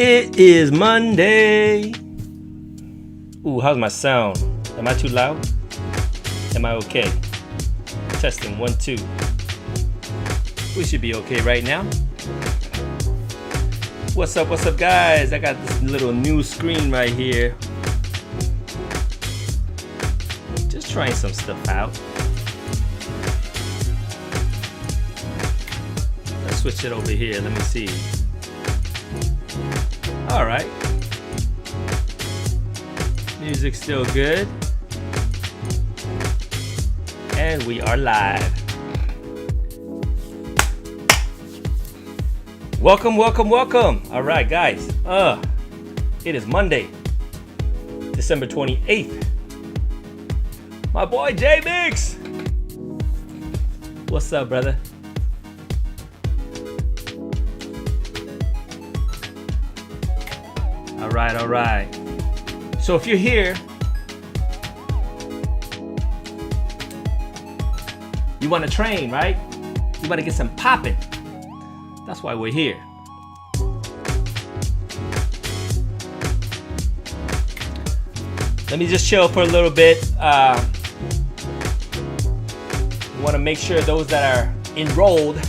It is Monday. Ooh, how's my sound? Am I too loud? Am I okay? Testing 1, 2. We should be okay right now. What's up, guys? I got this little new screen right here. Just trying some stuff out. Let's switch it over here. Let me see. All right. Music's still good. And we are live. Welcome. All right, guys. It is Monday, December 28th. My boy J Mix. What's up, brother? All right. So if you're here, you want to train, right? You want to get some popping. That's why we're here. Let me just chill for a little bit. Want to make sure those that are enrolled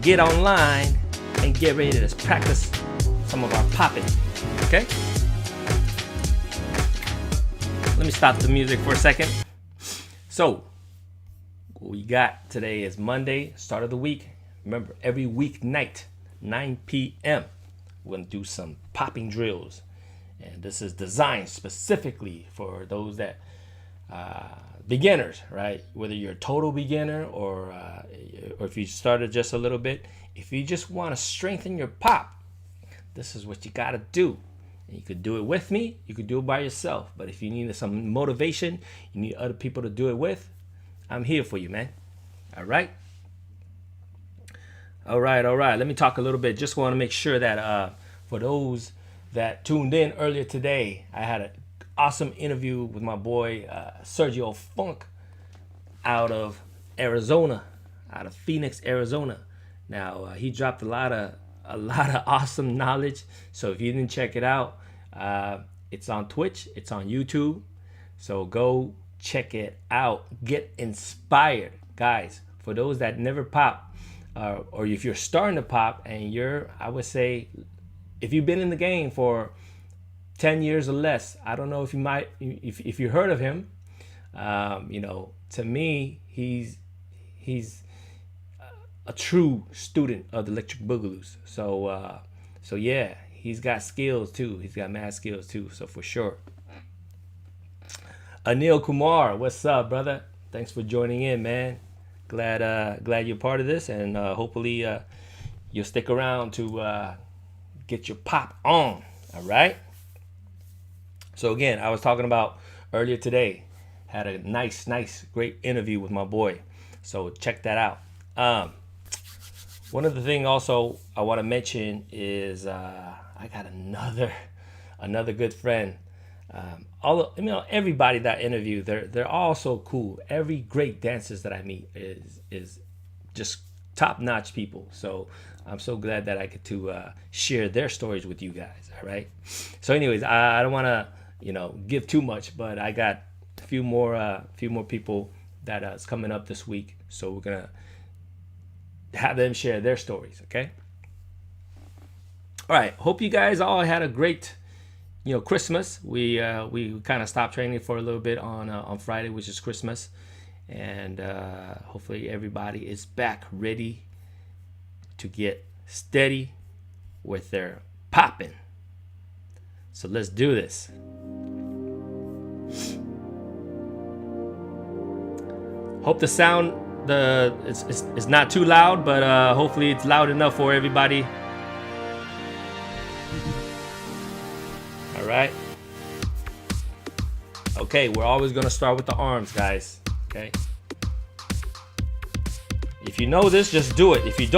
get online and get ready to practice some of our popping. Okay? Let me stop the music for a second. So, what we got today is Monday, start of the week. Remember, every weeknight, 9 p.m., we're going to do some popping drills. And this is designed specifically for those that, beginners, right? Whether you're a total beginner or if you started just a little bit. If you just want to strengthen your pop, this is what you got to do. And you could do it with me. You could do it by yourself. But if you need some motivation, you need other people to do it with, I'm here for you, man. All right. Let me talk a little bit. Just want to make sure that for those that tuned in earlier today, I had an awesome interview with my boy Sergio Funk out of Arizona, out of Phoenix, Arizona. Now he dropped a lot of awesome knowledge. So if you didn't check it out, it's on Twitch, it's on YouTube. So go check it out. Get inspired, guys. For those that never pop, or if you're starting to pop and I would say, if you've been in the game for 10 years or less, I don't know if you heard of him. To me, he's a true student of the Electric Boogaloo's. So yeah, he's got skills too. He's got mad skills too. So for sure. Anil Kumar, what's up, brother? Thanks for joining in, man. Glad you're part of this, and hopefully you'll stick around to get your pop on. All right. So again, I was talking about earlier today. Had a nice, great interview with my boy. So check that out. One of the things also I want to mention is I got another good friend. Everybody that I interview, they're all so cool. Every great dancers that I meet is just top-notch people. So I'm so glad that I get to share their stories with you guys. All right. So anyways, I don't want to give too much, but I got a few more people that is coming up this week. So we're gonna have them share their stories. Okay. All right. Hope you guys all had a great Christmas. We kind of stopped training for a little bit on Friday, which is Christmas, and hopefully everybody is back ready to get steady with their popping. So let's do this. Hope the sound it's not too loud, but hopefully it's loud enough for everybody. All right. Okay, we're always gonna start with the arms, guys. Okay. If you know this, just do it. If you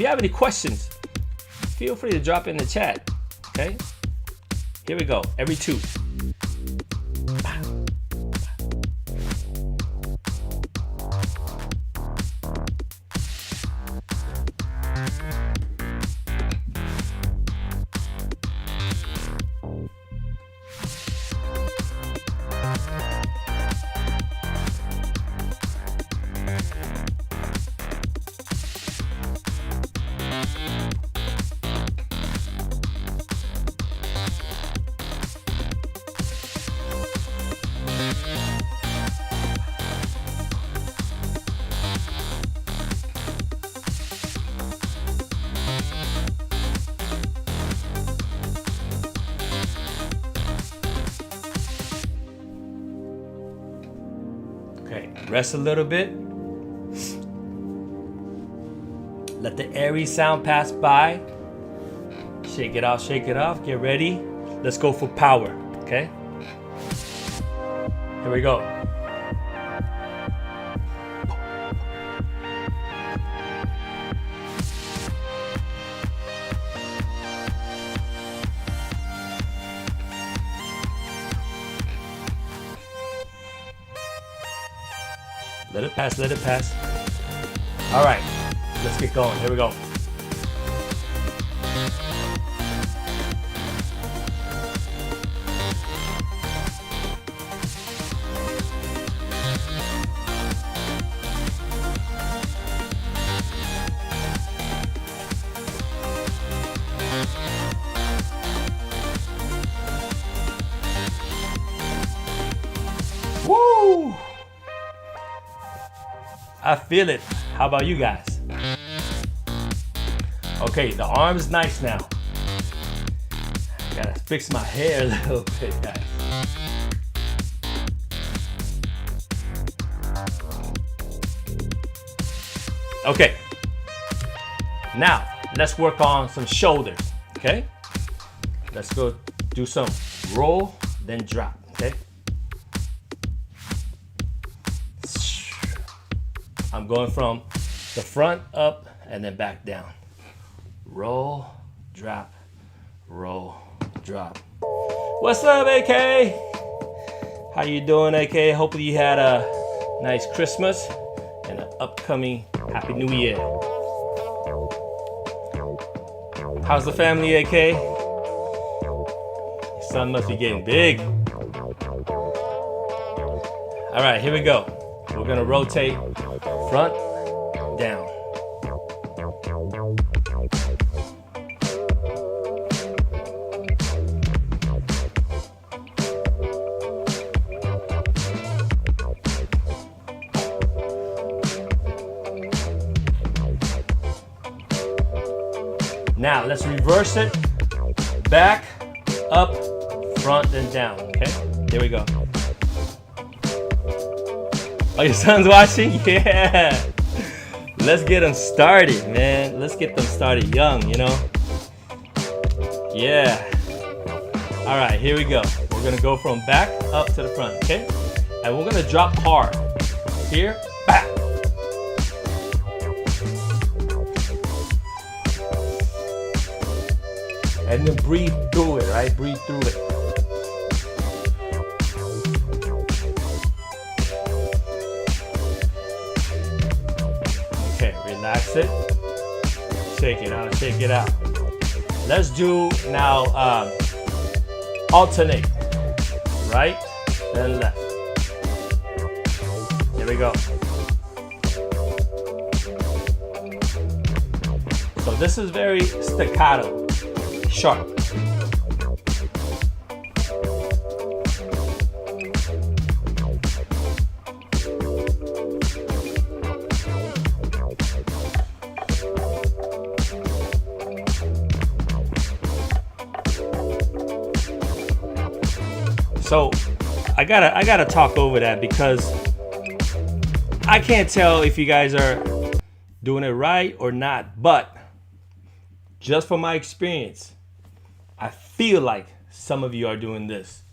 have any questions, feel free to drop in the chat. Okay. Here we go. Every two. Okay, rest a little bit. Let the airy sound pass by. Shake it off, get ready. Let's go for power, okay? Here we go. Let it pass, let it pass. All right, let's get going. Here we go. Woo! I feel it. How about you guys? Okay, the arm is nice now. Gotta fix my hair a little bit, guys. Okay, now let's work on some shoulders, okay? Let's go do some roll, then drop, okay? I'm going from the front up and then back down. Roll, drop, roll, drop. What's up, AK? How you doing, AK? Hopefully you had a nice Christmas and an upcoming Happy New Year. How's the family, AK? Your son must be getting big. All right, here we go. We're gonna rotate front, down. Now let's reverse it. Back, up, front, then down, okay? Here we go. Oh, your son's watching? Yeah. Let's get them started, man. Let's get them started young, you know? Yeah. All right, here we go. We're gonna go from back up to the front, okay? And we're gonna drop hard. Here, back. And then breathe through it, right? Breathe through it. Okay, relax it. Shake it out, shake it out. Let's do now alternate. Right, then left. Here we go. So this is very staccato, sharp. So I gotta talk over that because I can't tell if you guys are doing it right or not, but just from my experience, I feel like some of you are doing this.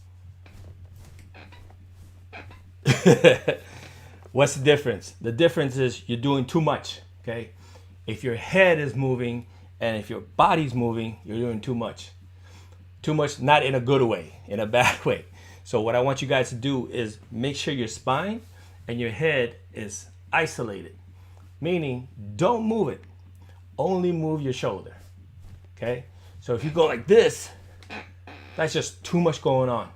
What's the difference? The difference is you're doing too much, okay? If your head is moving and if your body's moving, you're doing too much. Too much, not in a good way, in a bad way. So what I want you guys to do is make sure your spine and your head is isolated. Meaning, don't move it. Only move your shoulder, okay? So if you go like this, that's just too much going on.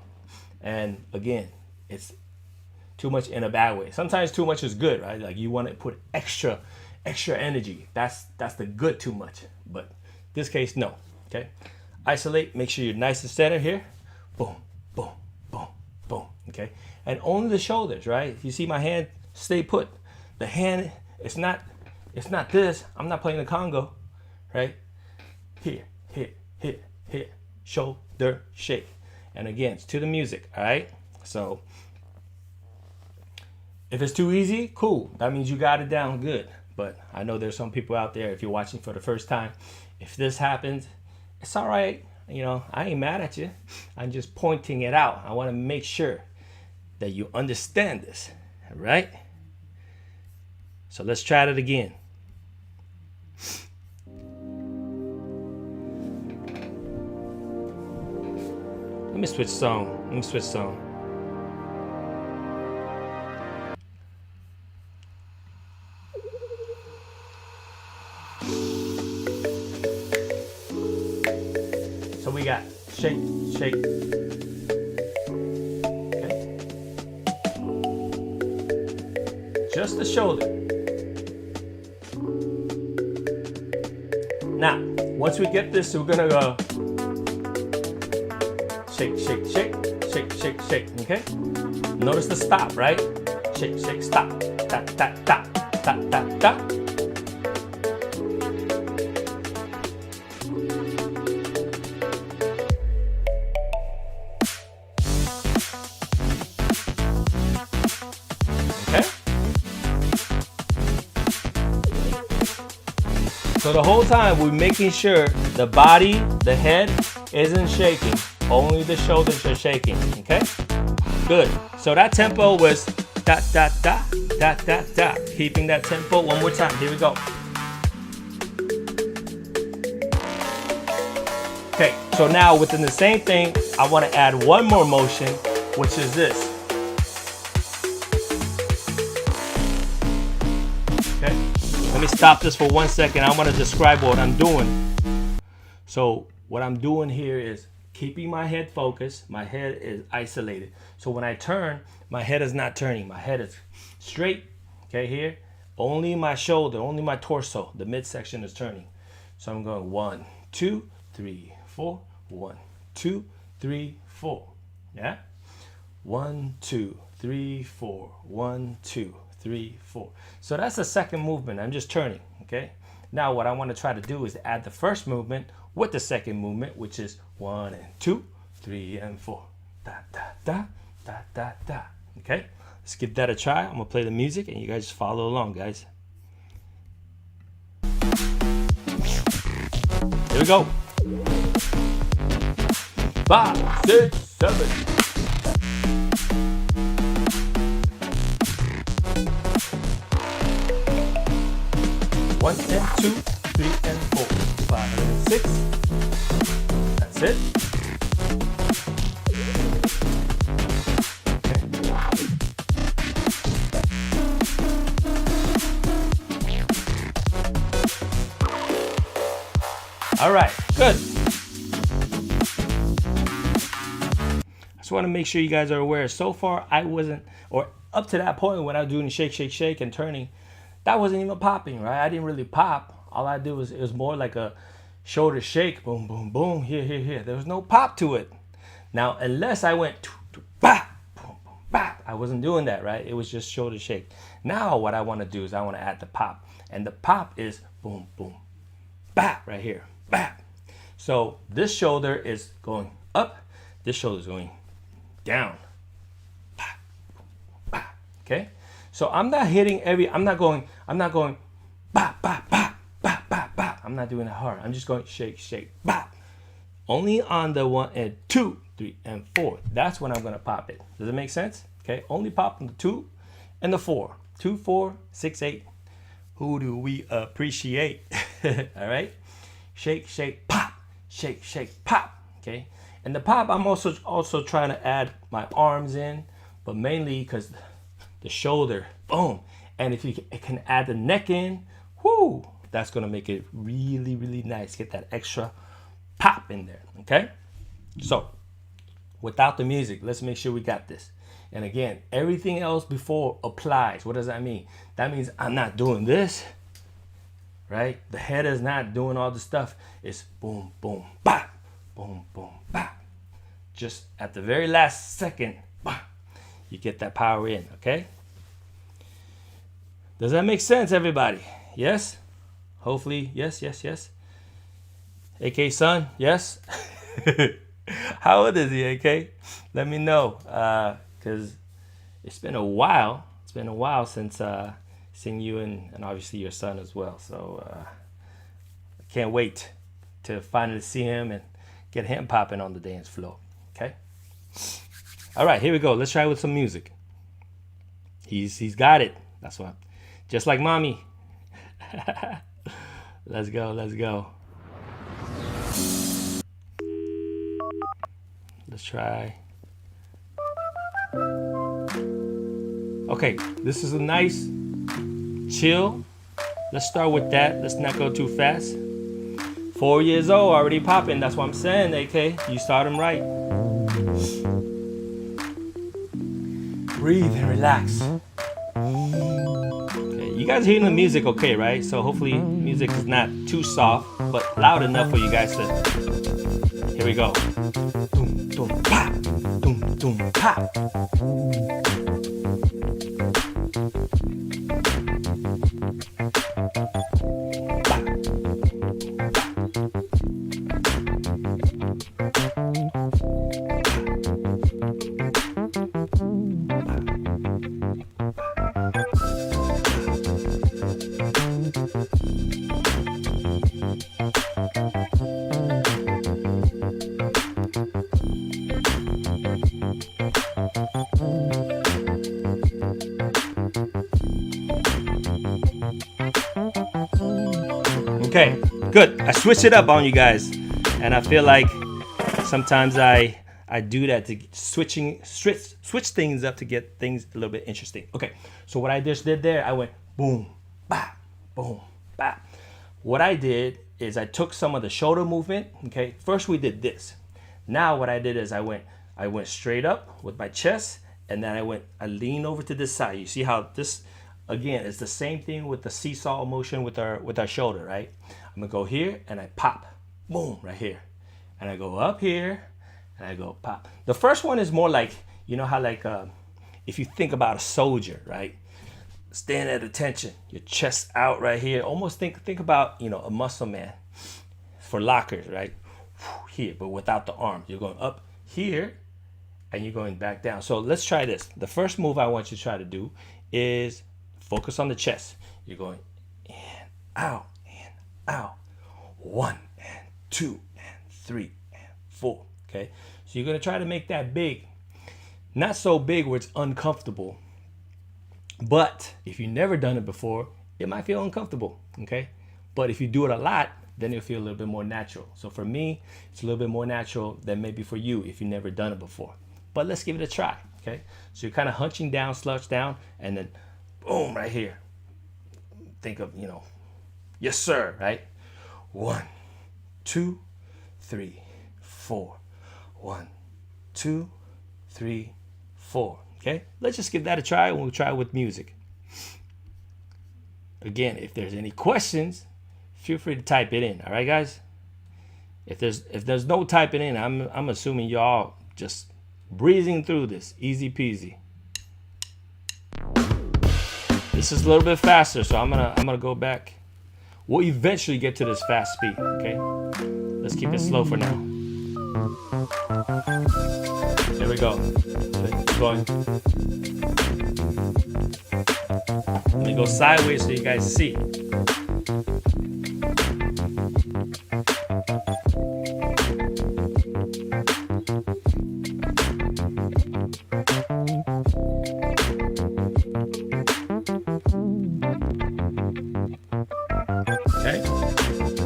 And again, it's Too much in a bad way. Sometimes too much is good, right? Like you want to put extra energy. That's the good too much. But this case, no. Okay. Isolate. Make sure you're nice and centered here. Boom, boom, boom, boom. Okay. And only the shoulders, right? You see my hand stay put. The hand, it's not this. I'm not playing the Congo, right? Here, here, here, here. Shoulder shake. And again, it's to the music, all right? So if it's too easy, cool. That means you got it down good. But I know there's some people out there, if you're watching for the first time, if this happens, it's all right. You know, I ain't mad at you. I'm just pointing it out. I want to make sure that you understand this, all right? So let's try it again. Let me switch song. So we got shake, shake. Okay. Just the shoulder. Now, once we get this, we're gonna go shake, shake, shake, shake, shake, shake. Okay? Notice the stop, right? Shake, shake, stop. Da, da, da, da, da, da. So the whole time we're making sure the body, the head isn't shaking. Only the shoulders are shaking, okay? Good. So that tempo was da da da da da da. Keeping that tempo one more time. Here we go. Okay, so now within the same thing, I want to add one more motion, which is this. Okay, let me stop this for 1 second. I want to describe what I'm doing. So what I'm doing here is keeping my head focused. My head is isolated. So when I turn, my head is not turning. My head is straight, okay, here. Only my shoulder, only my torso, the midsection is turning. So I'm going 1, 2, 3, 4. 1, 2, 3, 4. Yeah? 1, 2, 3, 4. 1, 2, 3, 4. So that's the second movement. I'm just turning, okay? Now what I want to try to do is add the first movement with the second movement, which is 1 and 2, 3 and 4. Da da da da da da. Okay? Let's give that a try. I'm gonna play the music and you guys just follow along, guys. Here we go. 5, 6, 7. One and 2, 3 and 4, 5 and 6. That's it. All right, good. I just want to make sure you guys are aware. So far, I wasn't, or up to that point when I was doing shake, shake, shake and turning, that wasn't even popping, right? I didn't really pop. All I did was, it was more like a shoulder shake, boom, boom, boom, here, here, here. There was no pop to it. Now, unless I went, bah, boom, boom, bah, I wasn't doing that, right? It was just shoulder shake. Now, what I want to do is I want to add the pop. And the pop is boom, boom, bah, right here. Bap. So this shoulder is going up, this shoulder is going down. Bap, bap. Okay? So I'm not hitting I'm not going bap, bap, bap, bap, bap, bap. I'm not doing it hard. I'm just going shake, shake, bap. Only on the 1 and 2, 3 and 4. That's when I'm gonna pop it. Does it make sense? Okay, only pop on the 2 and the 4. 2, 4, 6, 8. Who do we appreciate? All right? Shake, shake, pop, shake, shake, pop. Okay, and the pop, I'm also trying to add my arms in, but mainly because the shoulder, boom. And if you can add the neck in, whoo, that's gonna make it really, really nice. Get that extra pop in there. Okay, so without the music, let's make sure we got this. And again, everything else before applies. What does that mean? That means I'm not doing this, right? The head is not doing all the stuff. It's boom, boom, bah, boom, boom, bah. Just at the very last second, bah, you get that power in, okay? Does that make sense, everybody? Yes? Hopefully, yes, yes, yes. AK son, yes? How old is he, AK? Let me know, because it's been a while. It's been a while since seeing you and obviously your son as well. So I can't wait to finally see him and get him popping on the dance floor, okay? All right, here we go. Let's try with some music. He's got it. That's why. Just like mommy. Let's go, let's go. Let's try. Okay, this is a nice chill. Let's start with that. Let's not go too fast. 4 years old, already popping. That's what I'm saying, AK. You start him right. Breathe and relax. Okay, you guys hearing the music okay, right? So hopefully music is not too soft, but loud enough for you guys to. Here we go. Doom, doom, pa. Doom, doom, pa. Okay, good. I switched it up on you guys, and I feel like sometimes I do that to switch things up to get things a little bit interesting. Okay, so what I just did there, I went boom, bop, boom, bop. What I did is I took some of the shoulder movement. Okay, first we did this. Now what I did is I went straight up with my chest, and then I leaned over to this side. You see how this. Again, it's the same thing with the seesaw motion with our shoulder, right? I'm gonna go here and I pop, boom, right here. And I go up here and I go pop. The first one is more like, you know how like, if you think about a soldier, right? Stand at attention, your chest out right here. Almost think about, you know, a muscle man for lockers, right? Here, but without the arms. You're going up here and you're going back down. So let's try this. The first move I want you to try to do is focus on the chest. You're going in, out, 1 and 2 and 3 and 4. Okay, so you're gonna try to make that big, not so big where it's uncomfortable. But if you've never done it before, it might feel uncomfortable. Okay, but if you do it a lot, then it'll feel a little bit more natural. So for me, it's a little bit more natural than maybe for you if you've never done it before. But let's give it a try. Okay, so you're kind of hunching down, slouch down, and then boom, right here. Think of, you know, yes, sir, right? 1, 2, 3, 4. 1, 2, 3, 4. Okay, let's just give that a try, and we'll try it with music. Again, if there's any questions, feel free to type it in. All right, guys. If there's no typing in, I'm assuming y'all just breezing through this, easy peasy. This is a little bit faster, so I'm gonna go back. We'll eventually get to this fast speed, okay? Let's keep it slow for now. There we go. Keep going. Let me go sideways so you guys see.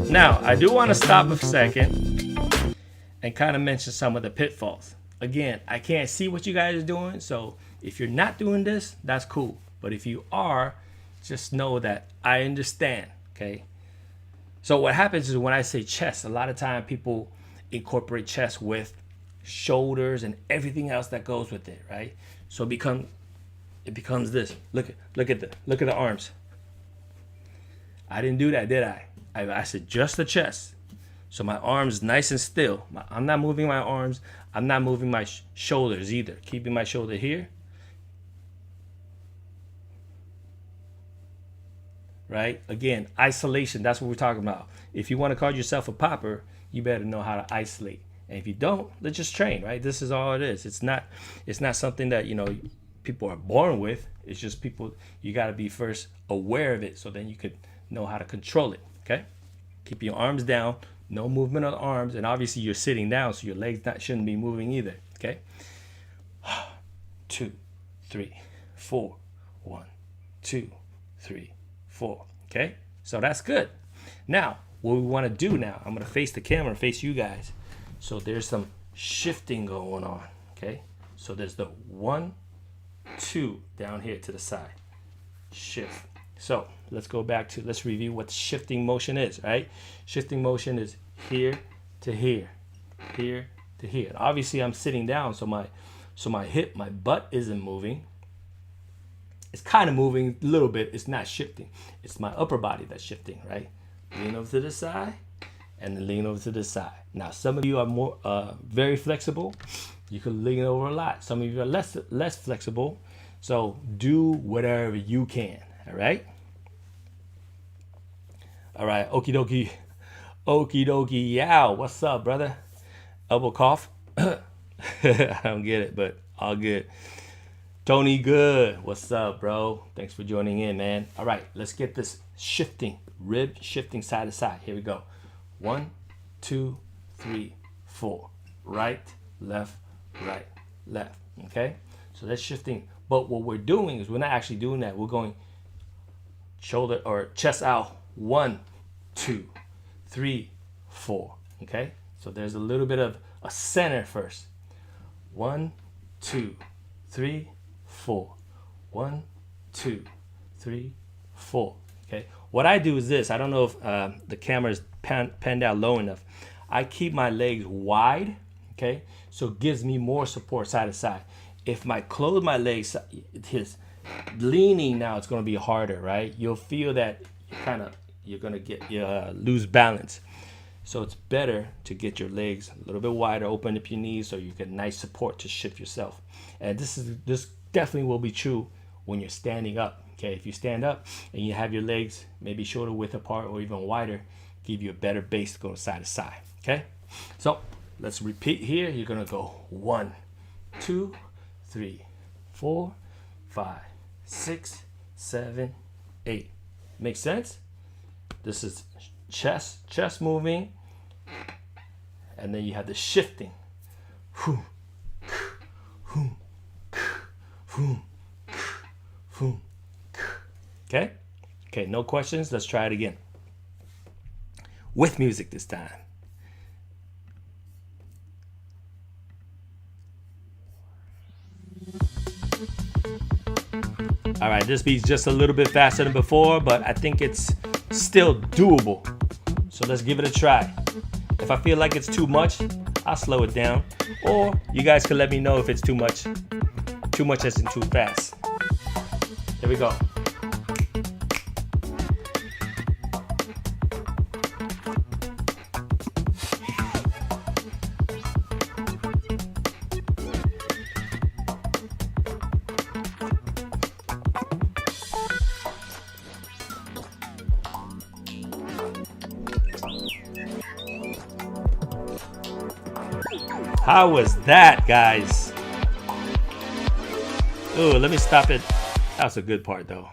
Now, I do want to stop a second and kind of mention some of the pitfalls. Again, I can't see what you guys are doing, so if you're not doing this, that's cool. But if you are, just know that I understand, okay? So what happens is when I say chest, a lot of time people incorporate chest with shoulders and everything else that goes with it, right? So it becomes this. Look at the arms. I didn't do that, did I? I said just the chest. So my arms nice and still. I'm not moving my arms. I'm not moving my shoulders either. Keeping my shoulder here. Right? Again, isolation. That's what we're talking about. If you want to call yourself a popper, you better know how to isolate. And if you don't, let's just train, right? This is all it is. It's not something that, people are born with. It's just you got to be first aware of it so then you could know how to control it, okay? Keep your arms down, no movement of the arms, and obviously you're sitting down, so your legs shouldn't be moving either, okay? 2, 3, 4. 1, 2, 3, 4, okay? So that's good. Now, what we want to do now, I'm going to face the camera, face you guys. So there's some shifting going on, okay? So there's the 1, 2 down here to the side. Shift. So let's review what shifting motion is, right? Shifting motion is here to here, here to here. And obviously I'm sitting down, so my hip, my butt isn't moving. It's kind of moving a little bit. It's not shifting. It's my upper body that's shifting, right? Lean over to the side and then lean over to the side. Now, some of you are more very flexible. You can lean over a lot. Some of you are less flexible. So do whatever you can, all right? All right, okie dokie. Okie dokie, yow. What's up, brother? Elbow cough. I don't get it, but all good. Tony Good, what's up, bro? Thanks for joining in, man. All right, let's get this shifting, rib shifting side to side. Here we go. 1, 2, 3, 4. Right, left, okay? So that's shifting. But what we're doing is we're not actually doing that. We're going shoulder or chest out. 1, 2, 3, 4, okay? So there's a little bit of a center first. 1, 2, 3, 4. 1, 2, 3, 4. Okay. What I do is this. I don't know if the camera is panned out low enough. I keep my legs wide. Okay. So it gives me more support side to side. If I close my legs, it's leaning now. It's going to be harder, right? You'll feel that you're going to lose balance. So it's better to get your legs a little bit wider, open up your knees so you get nice support to shift yourself. And this definitely will be true when you're standing up. Okay, if you stand up and you have your legs maybe shoulder width apart or even wider, give you a better base to go side to side. Okay, so let's repeat here. You're gonna go 1, 2, 3, 4, 5, 6, 7, 8. Make sense? This is chest moving, and then you have the shifting. Okay? Okay, no questions. Let's try it again. With music this time. All right, this beat's just a little bit faster than before, but I think it's still doable. So let's give it a try. If I feel like it's too much, I'll slow it down. Or you guys can let me know if it's too much as in too fast. Here we go. How was that, guys? Ooh, let me stop it. That's a good part, though.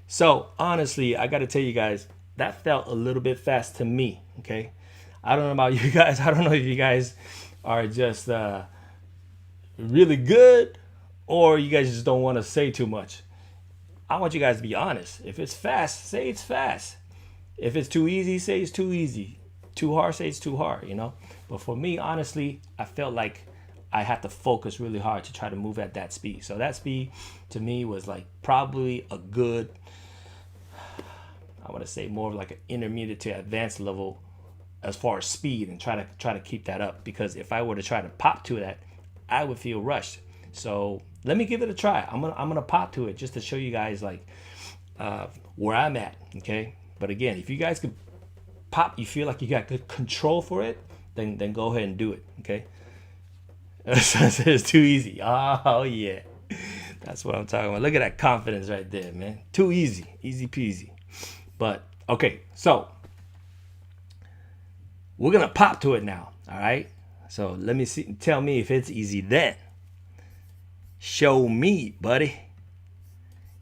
So, honestly, I got to tell you guys, that felt a little bit fast to me, okay? I don't know about you guys. I don't know if you guys are just really good or you guys just don't want to say too much. I want you guys to be honest. If it's fast, say it's fast. If it's too easy, say it's too easy. Too hard, say it's too hard, you know? But for me, honestly, I felt like I had to focus really hard to try to move at that speed. So that speed to me was like probably a good, I want to say more of like an intermediate to advanced level as far as speed, and try to keep that up, because if I were to try to pop to that, I would feel rushed. So let me give it a try. I'm gonna pop to it just to show you guys like where I'm at. Okay. But again, if you guys could pop, you feel like you got good control for it, then go ahead and do it. Okay. It's too easy. Oh yeah. That's what I'm talking about. Look at that confidence right there, man. Too easy. Easy peasy. But okay, so we're gonna pop to it now. All right. So let me see. Tell me if it's easy then. Show me, buddy.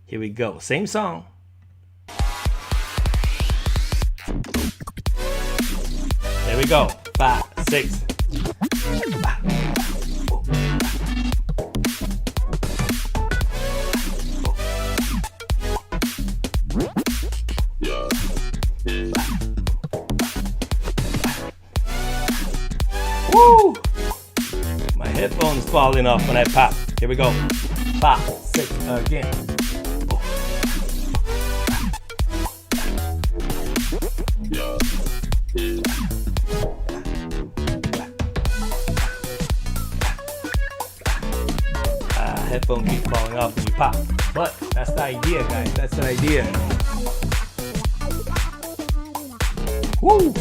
Here we go. Same song. There we go. 5, 6. Woo! My headphones falling off when I pop. Here we go. 5, 6 again. Headphone keeps falling off when you pop. But that's the idea, guys. That's the idea. Woo!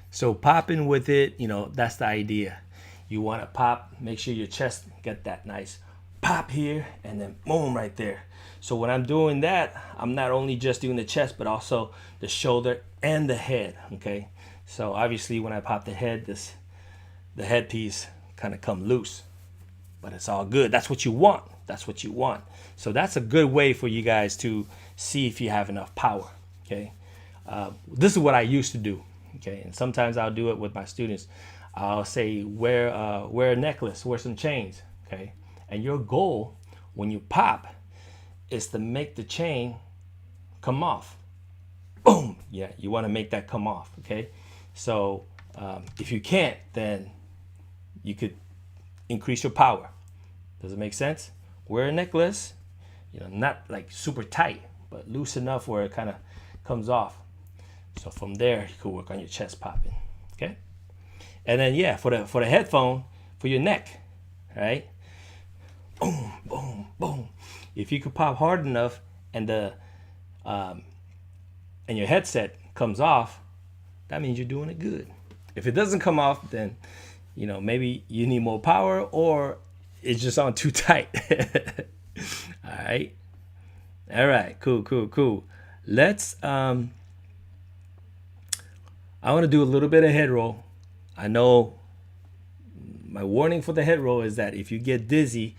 So popping with it, you know, that's the idea. You want to pop, make sure your chest get that nice pop here, and then boom right there. So when I'm doing that, I'm not only just doing the chest, but also the shoulder and the head. Okay. So obviously when I pop the head, the headpiece kind of come loose. But it's all good. That's what you want. That's what you want. So that's a good way for you guys to see if you have enough power. Okay. This is what I used to do. Okay. And sometimes I'll do it with my students. I'll say, wear a necklace, wear some chains. Okay. And your goal when you pop is to make the chain come off. Boom. Yeah. You want to make that come off. Okay. So if you can't, then you could increase your power. Does it make sense? Wear a necklace, you know, not like super tight, but loose enough where it kind of comes off. So from there, you could work on your chest popping. Okay. And then yeah, for the headphone, for your neck, right? Boom, boom, boom. If you could pop hard enough and the and your headset comes off, that means you're doing it good. If it doesn't come off, then you know, maybe you need more power or it's just on too tight. All right. All right. Cool. Let's, I want to do a little bit of head roll. I know my warning for the head roll is that if you get dizzy,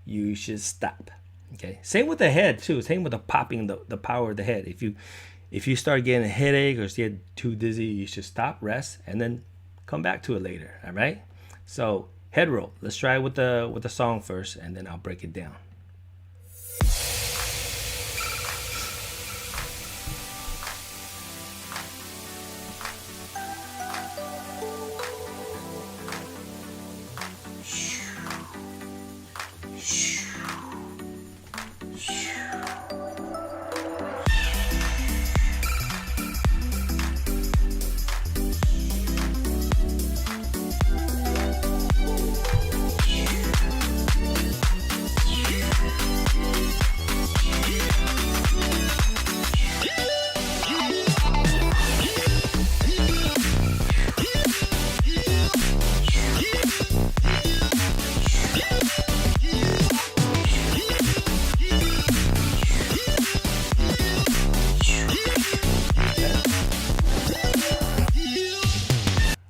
you should stop. Okay. Same with the head too. Same with the popping, the power of the head. If you start getting a headache or get too dizzy, you should stop, rest, and then come back to it later. All right. So head roll. Let's try it with the song first, and then I'll break it down.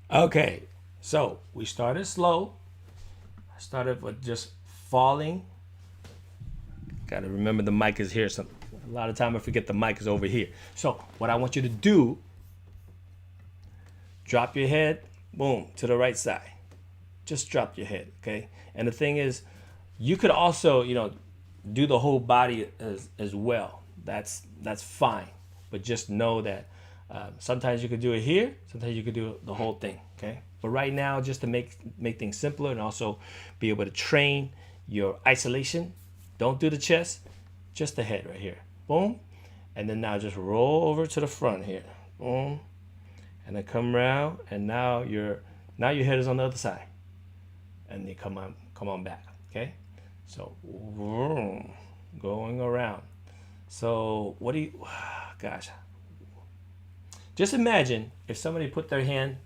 Okay, so we started slow. I started with just falling. Got to remember the mic is here. So a lot of time I forget the mic is over here. So what I want you to do, drop your head, boom, to the right side. Just drop your head, okay? And the thing is, you could also, you know, do the whole body as well. That's fine. But just know that sometimes you could do it here, sometimes you could do the whole thing, okay? But right now, just to make things simpler and also be able to train your isolation, don't do the chest, just the head right here. Boom. And then now just roll over to the front here. Boom. And then come around, and now your head is on the other side. and then come on back. Okay, so vroom, going around. So what do you, gosh, just imagine if somebody put their hand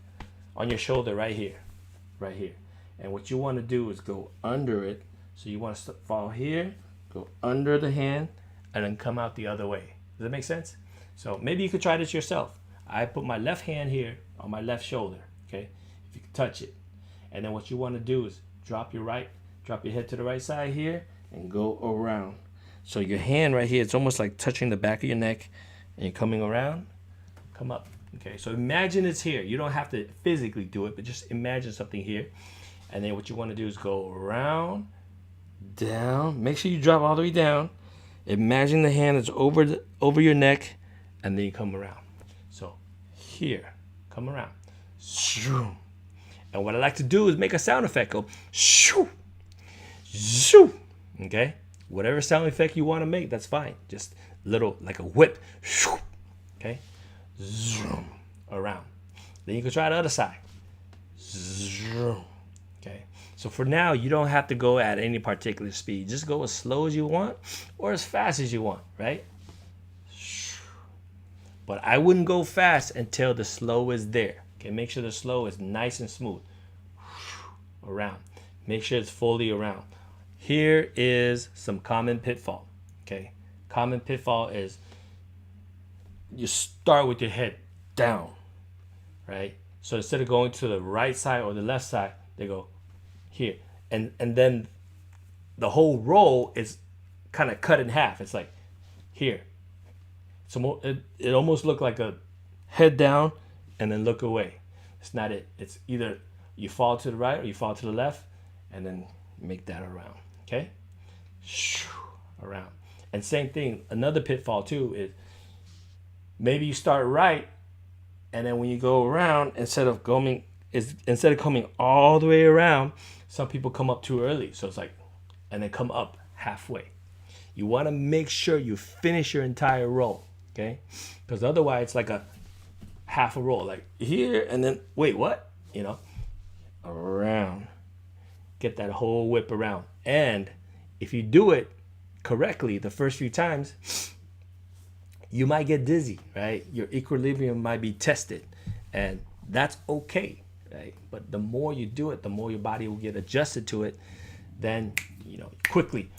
on your shoulder right here, right here. And what you want to do is go under it. So you want to fall here, go under the hand, and then come out the other way. Does that make sense? So maybe you could try this yourself. I put my left hand here on my left shoulder, okay? If you can touch it. And then what you want to do is drop your head to the right side here and go around. So your hand right here, it's almost like touching the back of your neck, and you're coming around, come up. Okay, so imagine it's here. You don't have to physically do it, but just imagine something here. And then what you want to do is go around, down. Make sure you drop all the way down. Imagine the hand is over your neck, and then you come around. So here, come around. Shoo. And what I like to do is make a sound effect. Go shoo, shoo. Okay? Whatever sound effect you want to make, that's fine. Just little, like a whip. Shoo. Okay? Zoom. Around. Then you can try the other side. Zoom. Okay, so for now, you don't have to go at any particular speed. Just go as slow as you want or as fast as you want, right? But I wouldn't go fast until the slow is there. Okay, make sure the slow is nice and smooth. Around. Make sure it's fully around. Here is some common pitfall. Okay, common pitfall is you start with your head down, right? So instead of going to the right side or the left side, they go here, and then the whole roll is kind of cut in half. It's like here. So it almost looked like a head down and then look away. It's not it. It's either you fall to the right or you fall to the left, and then make that around. Okay, around. And same thing. Another pitfall too is maybe you start right, and then when you go around, instead of coming all the way around, some people come up too early. So it's like, and then come up halfway. You want to make sure you finish your entire roll, okay? Because otherwise it's like a half a roll, like here, and then wait, what? You know, around. Get that whole whip around. And if you do it correctly the first few times, you might get dizzy, right? Your equilibrium might be tested, and that's okay. Right? But the more you do it, the more your body will get adjusted to it. Then, you know, quickly,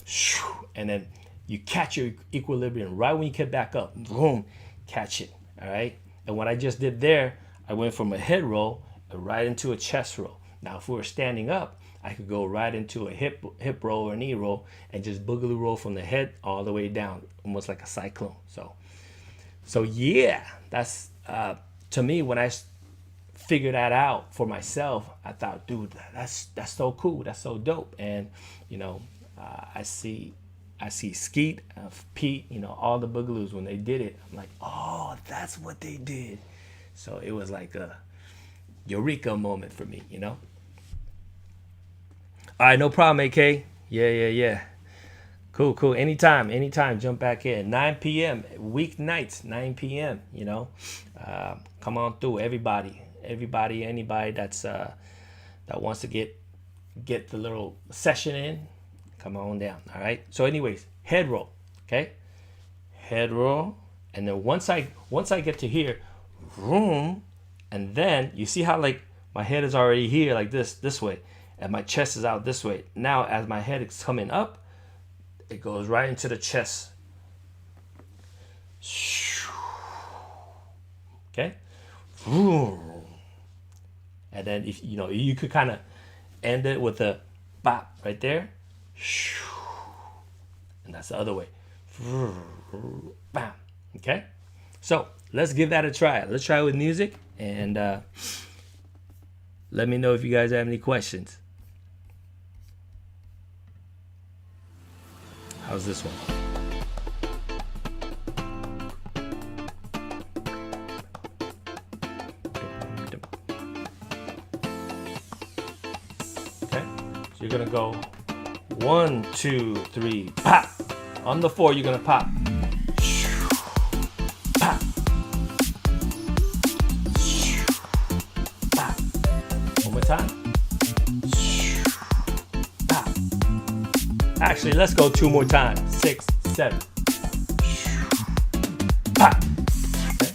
and then you catch your equilibrium right when you get back up. Boom, catch it. All right. And what I just did there, I went from a head roll right into a chest roll. Now, if we were standing up, I could go right into a hip roll or knee roll and just boogaloo roll from the head all the way down, almost like a cyclone. So yeah, that's to me when I figure that out for myself, I thought, dude, that's so cool, that's so dope. And you know, I see Skeet, Pete, you know, all the boogaloos when they did it. I'm like, oh, that's what they did. So it was like a eureka moment for me, you know. All right, no problem, AK. Yeah. Cool. Anytime, jump back in. 9 p.m. weeknights, 9 p.m. You know, come on through, everybody, anybody that's that wants to get the little session in, come on down. All right. So, anyways, head roll. Okay, head roll, and then once I get to here, vroom, and then you see how like my head is already here like this way, and my chest is out this way. Now, as my head is coming up, it goes right into the chest. Okay. And then if you know, you could kind of end it with a bop right there. And that's the other way. Bam. Okay. So let's give that a try. Let's try it with music, and let me know if you guys have any questions. How's this one? Okay, so you're gonna go 1, 2, 3, pop. On the 4, you're gonna pop. Pop. Pop. One more time. Actually, let's go 2 more times. 6, 7. Pop. Okay.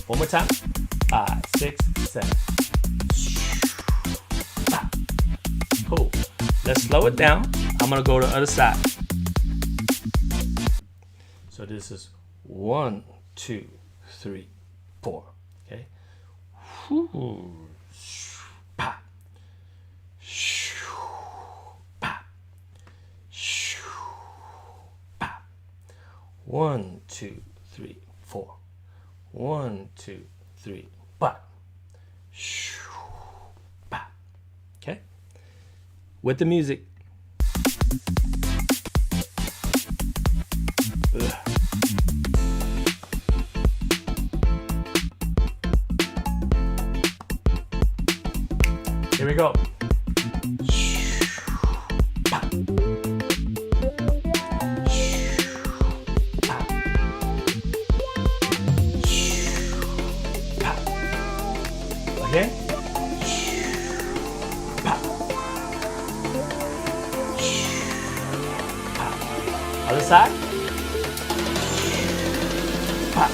One more time. 5, 6, 7. Pop. Cool. Let's slow it down. I'm gonna go to the other side. So this is 1, 2, 3, 4. Okay. Pop. Pop. Pop. 1, 2, 3, 4. 1, 2, 3. Pop. Pop. Okay. With the music. Ugh. Here we go. Pop. Pop. Pop. Again. Pop. Pop. Other side. Pop.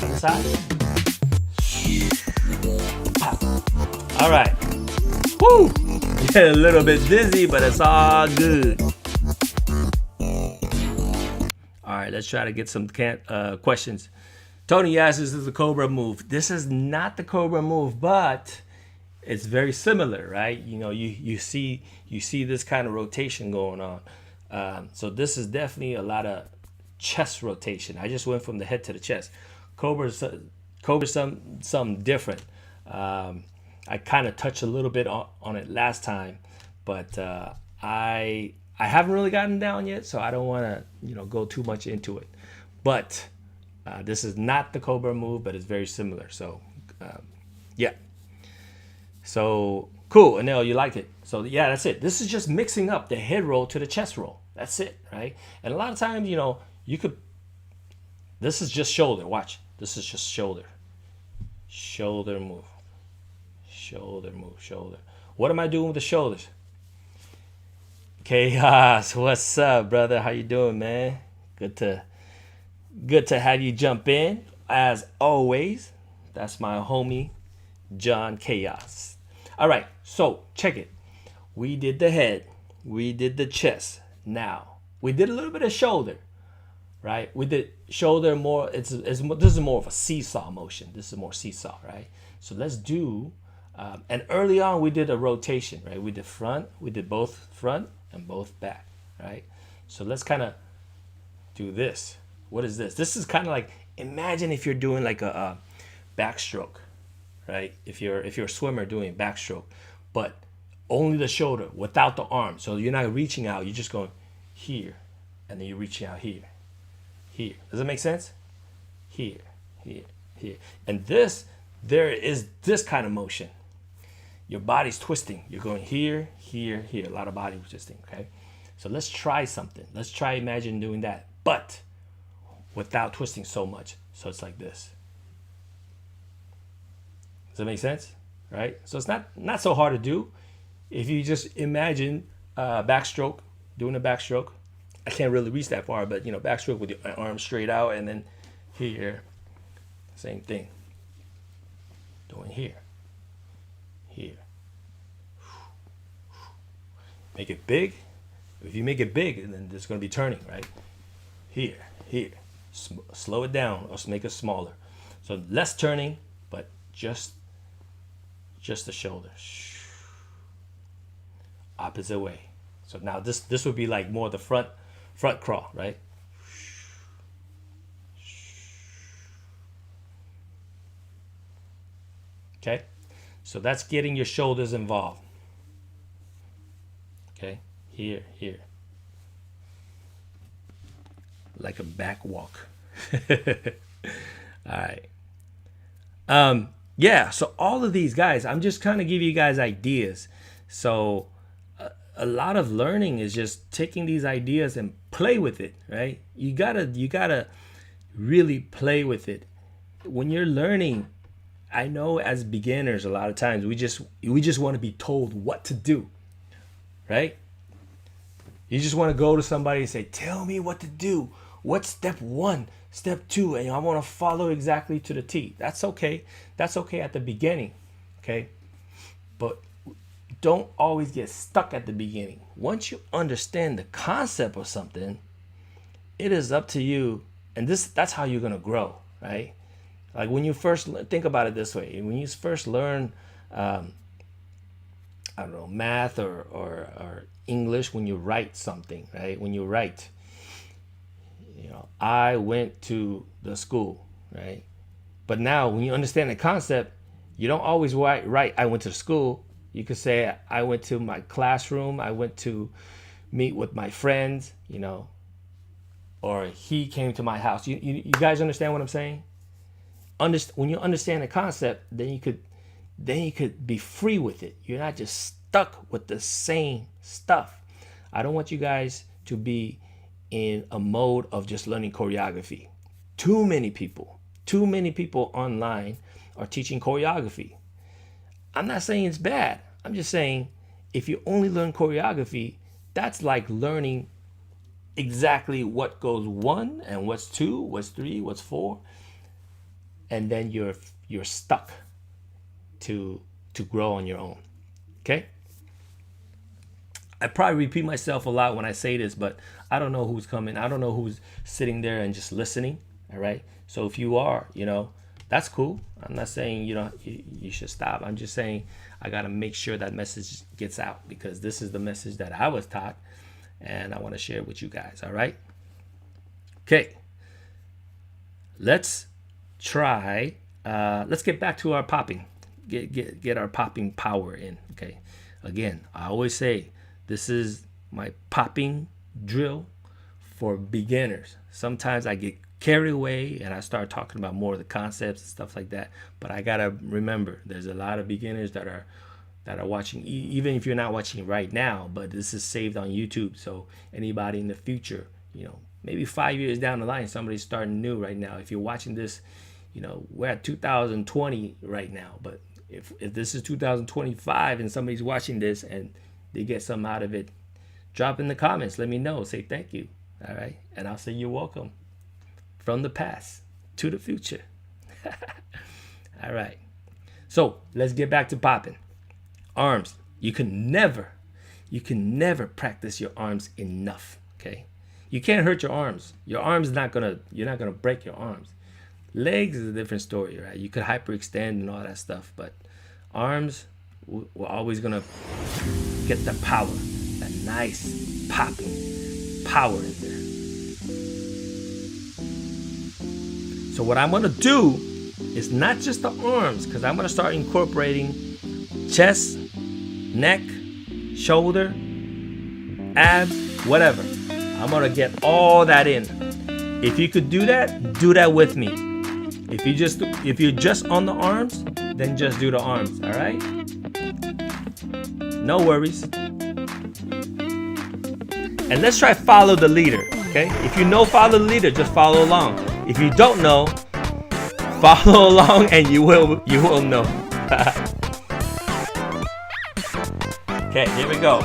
Other side. Pop. All right. Woo! Get a little bit dizzy, but it's all good. All right, let's try to get some questions. Tony asks, "This is the Cobra move." This is not the Cobra move, but it's very similar, right? You know, you see this kind of rotation going on. So this is definitely a lot of chest rotation. I just went from the head to the chest. Cobra's something different. I kind of touched a little bit on it last time, but I haven't really gotten down yet, so I don't want to go too much into it. But this is not the Cobra move, but it's very similar. So yeah. So cool, Anil, you liked it. So yeah, that's it. This is just mixing up the head roll to the chest roll. That's it, right? And a lot of times, you could. This is just shoulder. Watch. This is just shoulder. Shoulder move. Shoulder move, shoulder. What am I doing with the shoulders? Chaos, what's up, brother? How you doing, man? Good to have you jump in, as always. That's my homie, John Chaos. All right, so check it. We did the head. We did the chest. Now, we did a little bit of shoulder, right? We did shoulder more. This is more of a seesaw motion. This is more seesaw, right? So let's do... and early on, we did a rotation, right? We did front, we did both front and both back, right? So let's kind of do this. What is this? This is kind of like, imagine if you're doing like a backstroke, right? If you're a swimmer doing backstroke, but only the shoulder without the arm. So you're not reaching out, you're just going here, and then you're reaching out here, here. Does that make sense? Here, here, here. And there is this kind of motion. Your body's twisting. You're going here, here, here. A lot of body twisting, okay? So let's try something. Let's try imagine doing that, but without twisting so much. So it's like this. Does that make sense? Right? So it's not so hard to do. If you just imagine backstroke, doing a backstroke. I can't really reach that far, but backstroke with your arms straight out, and then here, same thing. Doing here. Here. Make it big. If you make it big, then it's going to be turning, right? Here, here. Slow it down or make it smaller. So less turning, but just the shoulder. Opposite way. So now this would be like more the front crawl, right? Okay? So that's getting your shoulders involved. Okay? Here, here. Like a back walk. All right. Yeah, so all of these guys, I'm just kind of giving you guys ideas. So a lot of learning is just taking these ideas and play with it, right? You gotta really play with it. When you're learning, I know as beginners, a lot of times we just want to be told what to do, right? You just want to go to somebody and say, tell me what to do. What's step one, step two? And I want to follow exactly to the T. That's okay. That's okay at the beginning. Okay. But don't always get stuck at the beginning. Once you understand the concept of something, it is up to you. And that's how you're going to grow, right? Like when you first think about it this way, when you first learn, I don't know, math or English, when you write something, right? When you write, I went to the school, right? But now when you understand the concept, you don't always write I went to the school. You could say I went to my classroom. I went to meet with my friends, or he came to my house. You guys understand what I'm saying? When you understand the concept, then you could be free with it. You're not just stuck with the same stuff. I don't want you guys to be in a mode of just learning choreography. Too many people online are teaching choreography. I'm not saying it's bad. I'm just saying if you only learn choreography, that's like learning exactly what goes one and what's two, what's three, what's four, and then you're stuck to grow on your own. Okay? I probably repeat myself a lot when I say this, but I don't know who's coming. I don't know who's sitting there and just listening. All right. So if you are, that's cool. I'm not saying you should stop. I'm just saying I got to make sure that message gets out, because this is the message that I was taught and I want to share it with you guys. All right. Okay. Let's try. Let's get back to our popping. Get our popping power in. Okay. Again, I always say this is my popping drill for beginners. Sometimes I get carried away and I start talking about more of the concepts and stuff like that. But I gotta remember, there's a lot of beginners that are watching, even if you're not watching right now. But this is saved on YouTube, so anybody in the future, maybe 5 years down the line, somebody's starting new right now. If you're watching this, we're at 2020 right now. But if this is 2025 and somebody's watching this and they get something out of it, drop in the comments. Let me know. Say thank you. All right. And I'll say you're welcome. From the past to the future. All right. So let's get back to popping. Arms. You can never practice your arms enough. Okay. You can't hurt your arms. Your arms you're not gonna break your arms. Legs is a different story, right? You could hyperextend and all that stuff, but arms, we're always gonna get the power, that nice popping power in there. So what I'm gonna do is not just the arms, because I'm gonna start incorporating chest, neck, shoulder, abs, whatever. I'm gonna get all that in. If you could do that with me. If you're just on the arms, then just do the arms, all right? No worries. And let's try follow the leader, okay? If you know follow the leader, just follow along. If you don't know, follow along and you will know. Okay, here we go.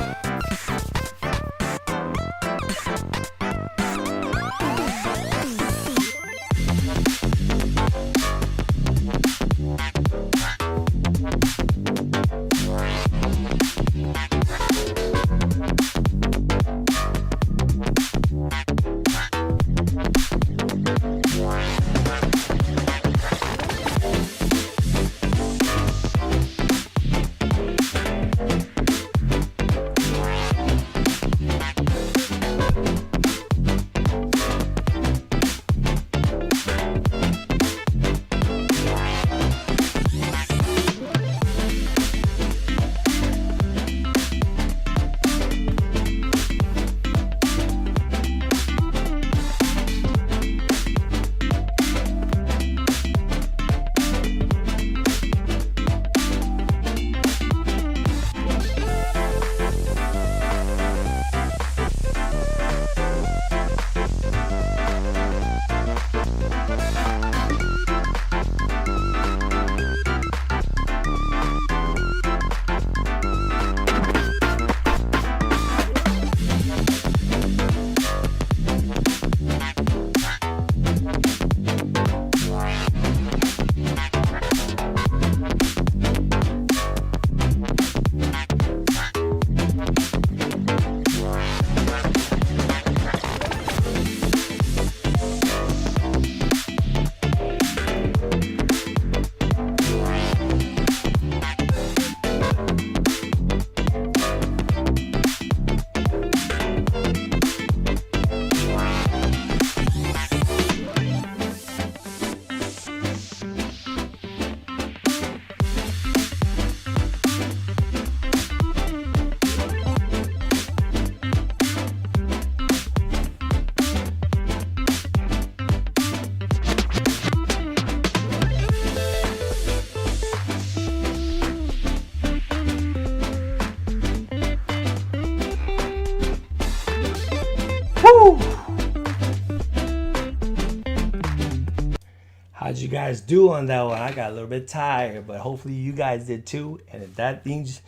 How'd you guys do on that one? I got a little bit tired, but hopefully you guys did too. And if that means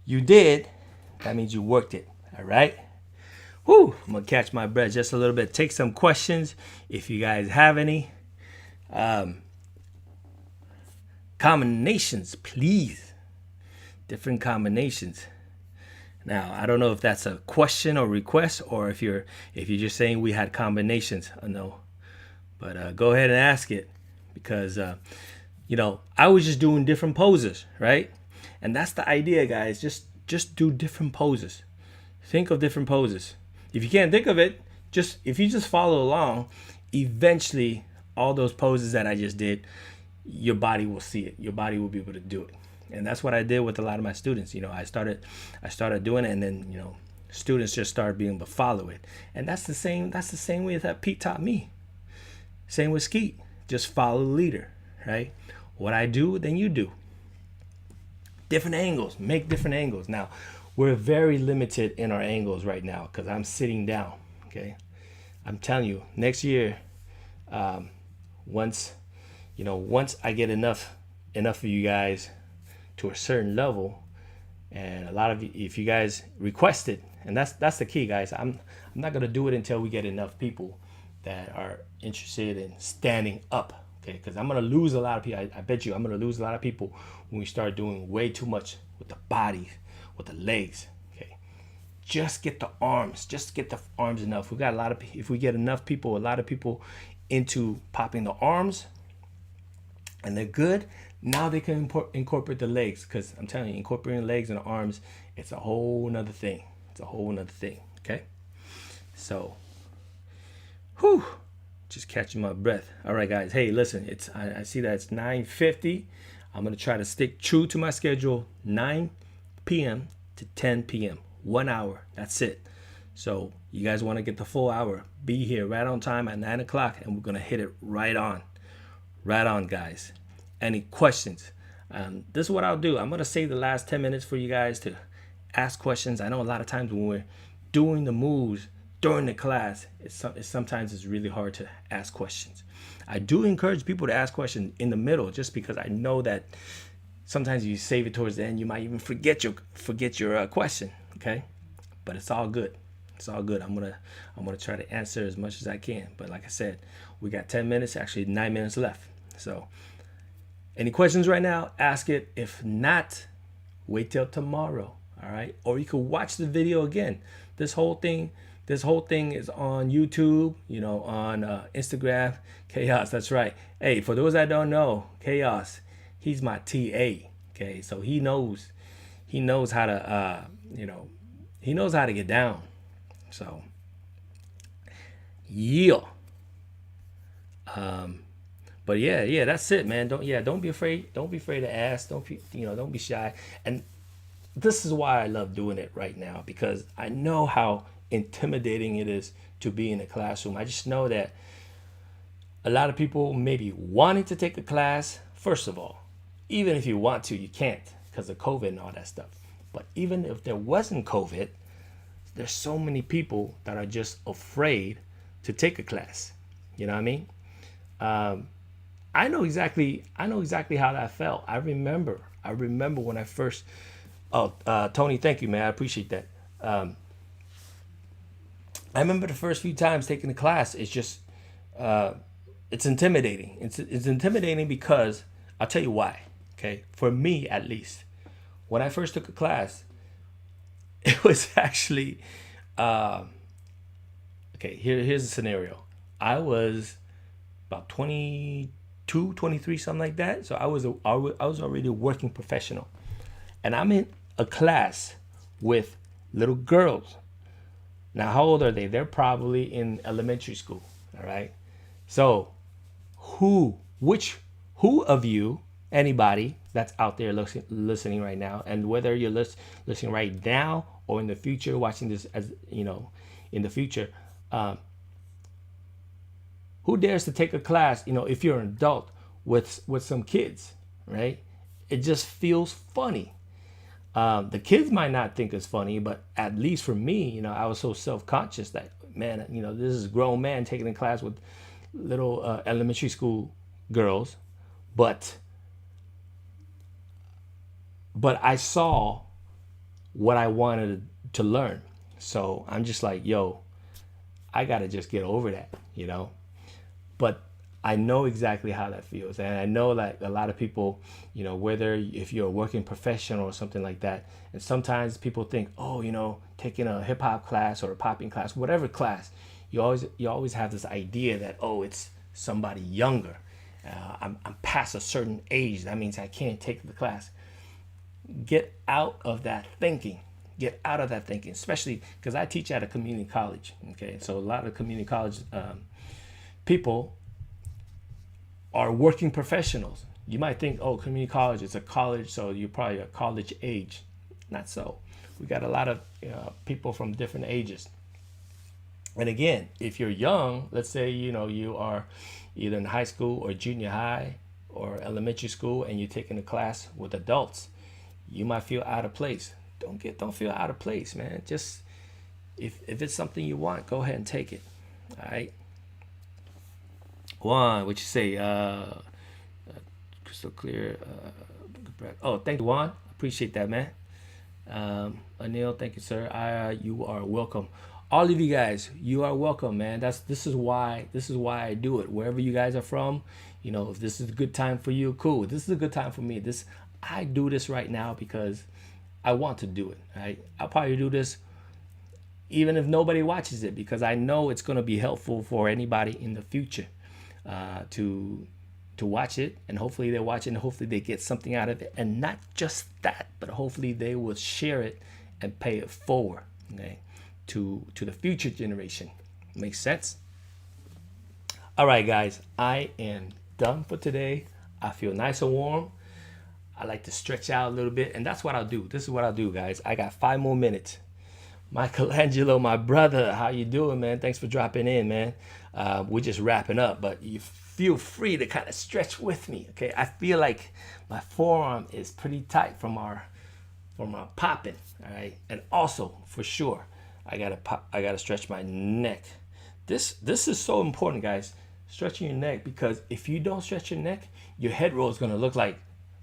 you did, that means you worked it. All right. Whew, I'm gonna catch my breath just a little bit. Take some questions if you guys have any. Combinations, please. Different combinations. Now, I don't know if that's a question or request, or if you're just saying we had combinations. I know, but go ahead and ask it, because I was just doing different poses, right? And that's the idea, guys. Just do different poses. Think of different poses. If you can't think of it, if you just follow along, eventually all those poses that I just did, your body will see it. Your body will be able to do it. And that's what I did with a lot of my students. I started doing it, and then students just started being able to follow it. And that's the same way that Pete taught me. Same with Skeet. Just follow the leader, right? What I do, then you do. Different angles. Make different angles. Now, we're very limited in our angles right now because I'm sitting down, okay? I'm telling you, next year, once I get enough of you guys to a certain level, and a lot of you, if you guys request it, and that's the key, guys. I'm not gonna do it until we get enough people that are interested in standing up, okay? Because I'm gonna lose a lot of people. I bet you I'm gonna lose a lot of people when we start doing way too much with the bodies, with the legs, okay? Just get the arms. Just get the arms enough. If we get enough people, a lot of people into popping the arms, and they're good, now they can incorporate the legs, because I'm telling you, incorporating legs and arms, it's a whole nother thing. Okay? So, just catching my breath. All right, guys. Hey, listen, I see that it's 9:50. I'm going to try to stick true to my schedule, 9 p.m. to 10 p.m. 1 hour. That's it. So you guys want to get the full hour, be here right on time at 9 o'clock, and we're going to hit it right on. Right on, guys. Any questions? This is what I'll do. I'm going to save the last 10 minutes for you guys to ask questions. I know a lot of times when we're doing the moves during the class, sometimes it's really hard to ask questions. I do encourage people to ask questions in the middle, just because I know that sometimes you save it towards the end, you might even forget your question, okay? But it's all good. It's all good. I'm gonna try to answer as much as I can. But like I said, we got 10 minutes, actually 9 minutes left. So any questions right now, ask it. If not, wait till tomorrow. All right? Or you can watch the video again. This whole thing is on YouTube, on Instagram. Chaos, that's right. Hey, for those that don't know, Chaos, he's my TA. Okay, so he knows how to he knows how to get down. So yeah. But yeah, that's it, man. Don't be afraid. Don't be afraid to ask. Don't be shy. And this is why I love doing it right now, because I know how intimidating it is to be in a classroom. I just know that a lot of people maybe wanting to take a class. First of all, even if you want to, you can't because of COVID and all that stuff. But even if there wasn't COVID, there's so many people that are just afraid to take a class. You know what I mean? I know exactly how that felt. I remember when I first. Tony, thank you, man. I appreciate that. I remember the first few times taking the class. It's just, it's intimidating. It's intimidating because I'll tell you why. Okay, for me at least, when I first took a class, it was actually, okay. Here's the scenario. I was about 22, 23, something like that. So I was already a working professional, and I'm in a class with little girls. Now, how old are they? They're probably in elementary school. All right. So, who of you, anybody that's out there listening right now, and whether you're listening right now or in the future, watching this in the future, who dares to take a class, if you're an adult with some kids, right? It just feels funny. The kids might not think it's funny, but at least for me, I was so self-conscious that, man, this is a grown man taking a class with little elementary school girls, but I saw what I wanted to learn. So I'm just like, yo, I gotta just get over that, you know. But I know exactly how that feels, and I know that a lot of people, you know, whether if you're a working professional or something like that, and sometimes people think, oh, you know, taking a hip hop class or a popping class, whatever class, you always have this idea that, oh, it's somebody younger. I'm past a certain age. That means I can't take the class. Get out of that thinking. Get out of that thinking, especially because I teach at a community college. Okay, so a lot of community college people are working professionals. You might think, oh, community college is a college, so you're probably a college age. Not so. We got a lot of people from different ages. And again, if you're young, let's say you are either in high school or junior high or elementary school, and you're taking a class with adults, you might feel out of place. Don't feel out of place, man. Just if it's something you want, go ahead and take it. All right. Juan, what you say? Crystal clear. Oh, thank you, Juan. Appreciate that, man. Anil, thank you, sir. You are welcome. All of you guys, you are welcome, man. This is why I do it. Wherever you guys are from, if this is a good time for you, cool. This is a good time for me. I do this right now because I want to do it. Right? I'll probably do this even if nobody watches it because I know it's going to be helpful for anybody in the future to watch it, and hopefully they watch it and hopefully they get something out of it, and not just that, but hopefully they will share it and pay it forward, okay, to the future generation. Makes sense? All right, guys, I am done for today. I feel nice and warm. I like to stretch out a little bit, and that's what I'll do. This is what I'll do, guys. I got 5 more minutes. Michelangelo, my brother, how you doing, man? Thanks for dropping in, man. We're just wrapping up, but you feel free to kind of stretch with me, okay? I feel like my forearm is pretty tight from our popping, all right? And also, for sure, I gotta stretch my neck. This is so important, guys. Stretching your neck, because if you don't stretch your neck, your head roll is gonna look like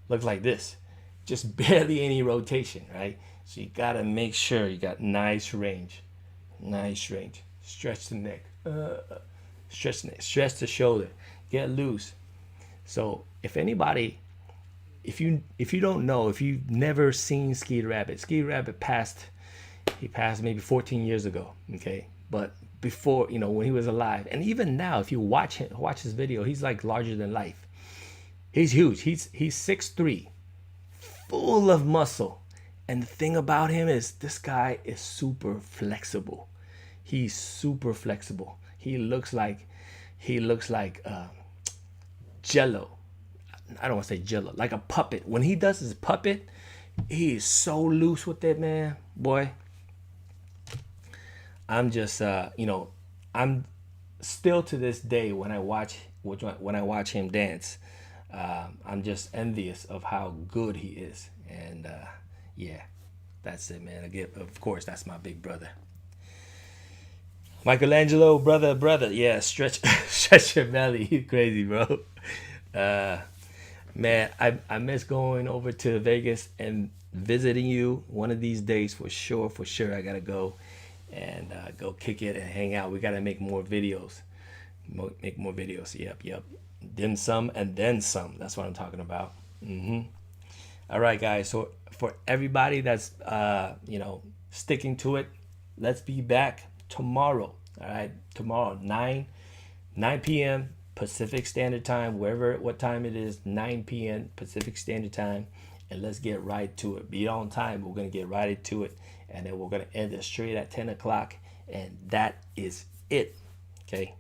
this, just barely any rotation, right? So you gotta make sure you got nice range. Stretch the neck, stretch the neck, stretch the shoulder, get loose. So if anybody, if you don't know, if you've never seen Skeeter Rabbit passed. He passed maybe 14 years ago, okay? But before, when he was alive, and even now, if you watch his video, he's like larger than life. He's huge. He's 6'3", full of muscle. And the thing about him is this guy is super flexible. He's super flexible. He looks like Jello. I don't want to say Jello, like a puppet. When he does his puppet, he is so loose with it, man. Boy, I'm just I'm still to this day when I watch him dance, I'm just envious of how good he is. And yeah, that's it, man. Again, of course, that's my big brother. Michelangelo, brother. Yeah, stretch your belly. You crazy, bro. Man, I miss going over to Vegas and visiting you one of these days for sure. I gotta go and go kick it and hang out. We gotta make more videos. Yep. Dim sum and then some. That's what I'm talking about. All right, guys. So for everybody that's sticking to it, let's be back tomorrow. All right, tomorrow 9 p.m. Pacific Standard Time, what time it is, 9 p.m. Pacific Standard Time, and let's get right to it. Be on time. We're gonna get right into it, and then we're gonna end it straight at 10 o'clock, and that is it. Okay.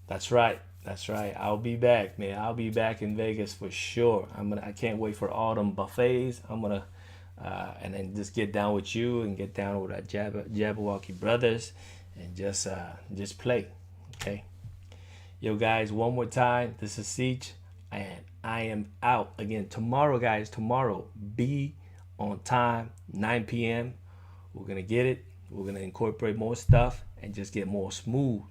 That's right. I'll be back, man. I'll be back in Vegas for sure. I can't wait for all them buffets. I'm gonna and then just get down with you and get down with our Jabberwocky brothers and just play. Okay. Yo, guys, one more time. This is Siege, and I am out again tomorrow, guys. Tomorrow, be on time, 9 p.m. We're gonna get it. We're gonna incorporate more stuff and just get more smooth.